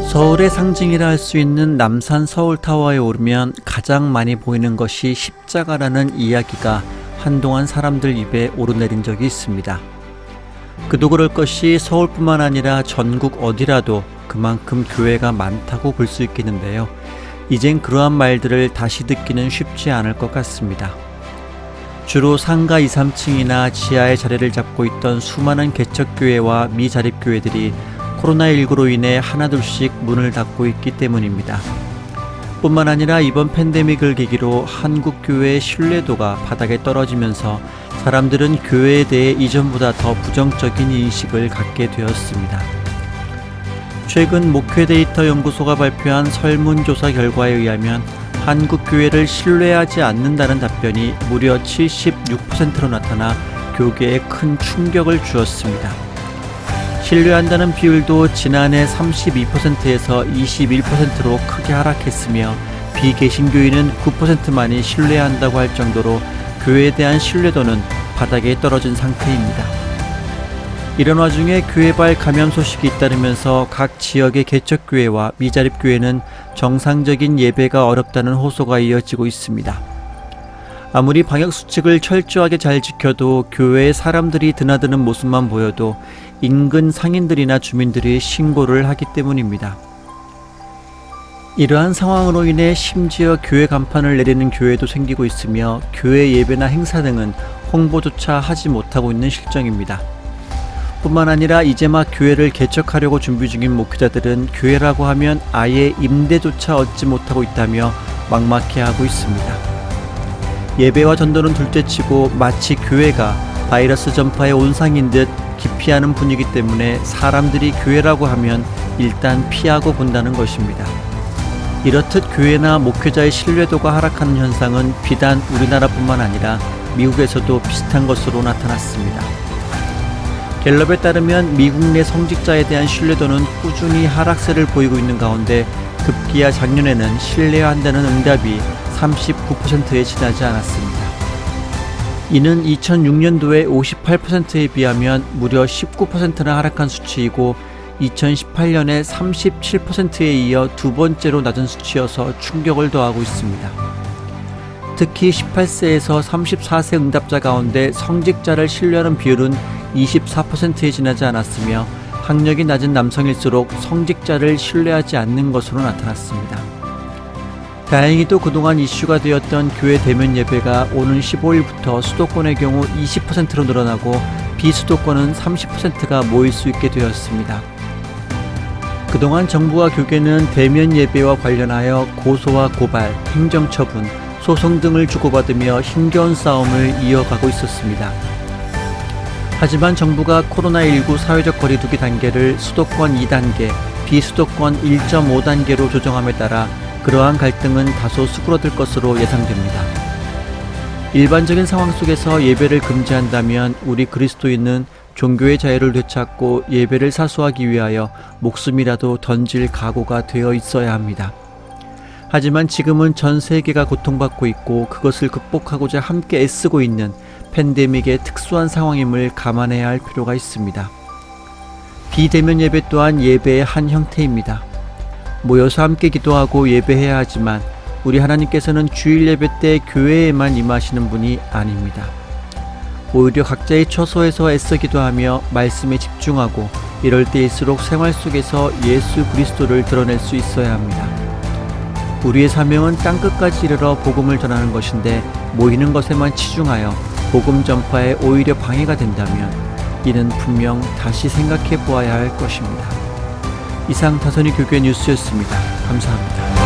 서울의 상징이라 할 수 있는 남산 서울타워에 오르면 가장 많이 보이는 것이 십자가라는 이야기가 한동안 사람들 입에 오르내린 적이 있습니다. 그도 그럴 것이 서울뿐만 아니라 전국 어디라도 그만큼 교회가 많다고 볼 수 있겠는데요. 이젠 그러한 말들을 다시 듣기는 쉽지 않을 것 같습니다. 주로 상가 2, 3층이나 지하의 자리를 잡고 있던 수많은 개척교회와 미자립교회들이 코로나19로 인해 하나둘씩 문을 닫고 있기 때문입니다. 뿐만 아니라 이번 팬데믹을 계기로 한국 교회의 신뢰도가 바닥에 떨어지면서 사람들은 교회에 대해 이전보다 더 부정적인 인식을 갖게 되었습니다. 최근 목회데이터 연구소가 발표한 설문조사 결과에 의하면 한국 교회를 신뢰하지 않는다는 답변이 무려 76%로 나타나 교계에 큰 충격을 주었습니다. 신뢰한다는 비율도 지난해 32%에서 21%로 크게 하락했으며 비개신교인은 9%만이 신뢰한다고 할 정도로 교회에 대한 신뢰도는 바닥에 떨어진 상태입니다. 이런 와중에 교회발 감염 소식이 잇따르면서 각 지역의 개척교회와 미자립교회는 정상적인 예배가 어렵다는 호소가 이어지고 있습니다. 아무리 방역수칙을 철저하게 잘 지켜도 교회에 사람들이 드나드는 모습만 보여도 인근 상인들이나 주민들이 신고를 하기 때문입니다. 이러한 상황으로 인해 심지어 교회 간판을 내리는 교회도 생기고 있으며 교회 예배나 행사 등은 홍보조차 하지 못하고 있는 실정입니다. 뿐만 아니라 이제 막 교회를 개척하려고 준비 중인 목회자들은 교회라고 하면 아예 임대조차 얻지 못하고 있다며 막막해하고 있습니다. 예배와 전도는 둘째치고 마치 교회가 바이러스 전파의 온상인 듯 기피하는 분위기 때문에 사람들이 교회라고 하면 일단 피하고 본다는 것입니다. 이렇듯 교회나 목회자의 신뢰도가 하락하는 현상은 비단 우리나라뿐만 아니라 미국에서도 비슷한 것으로 나타났습니다. 갤럽에 따르면 미국 내 성직자에 대한 신뢰도는 꾸준히 하락세를 보이고 있는 가운데 급기야 작년에는 신뢰한다는 응답이 39%에 지나지 않았습니다. 이는 2006년도의 58%에 비하면 무려 19%나 하락한 수치이고 2018년에 37%에 이어 두 번째로 낮은 수치여서 충격을 더하고 있습니다. 특히 18세에서 34세 응답자 가운데 성직자를 신뢰하는 비율은 24%에 지나지 않았으며 학력이 낮은 남성일수록 성직자를 신뢰하지 않는 것으로 나타났습니다. 다행히도 그동안 이슈가 되었던 교회 대면 예배가 오는 15일부터 수도권의 경우 20%로 늘어나고 비수도권은 30%가 모일 수 있게 되었습니다. 그동안 정부와 교계는 대면 예배와 관련하여 고소와 고발, 행정처분, 소송 등을 주고받으며 힘겨운 싸움을 이어가고 있었습니다. 하지만 정부가 코로나19 사회적 거리두기 단계를 수도권 2단계, 비수도권 1.5단계로 조정함에 따라 그러한 갈등은 다소 수그러들 것으로 예상됩니다. 일반적인 상황 속에서 예배를 금지한다면 우리 그리스도인은 종교의 자유를 되찾고 예배를 사수하기 위하여 목숨이라도 던질 각오가 되어 있어야 합니다. 하지만 지금은 전 세계가 고통받고 있고 그것을 극복하고자 함께 애쓰고 있는 팬데믹의 특수한 상황임을 감안해야 할 필요가 있습니다. 비대면 예배 또한 예배의 한 형태입니다. 모여서 함께 기도하고 예배해야 하지만 우리 하나님께서는 주일 예배 때 교회에만 임하시는 분이 아닙니다. 오히려 각자의 처소에서 애써 기도하며 말씀에 집중하고 이럴 때일수록 생활 속에서 예수 그리스도를 드러낼 수 있어야 합니다. 우리의 사명은 땅끝까지 이르러 복음을 전하는 것인데 모이는 것에만 치중하여 복음 전파에 오히려 방해가 된다면 이는 분명 다시 생각해 보아야 할 것입니다. 이상 다선이 교회 뉴스였습니다. 감사합니다.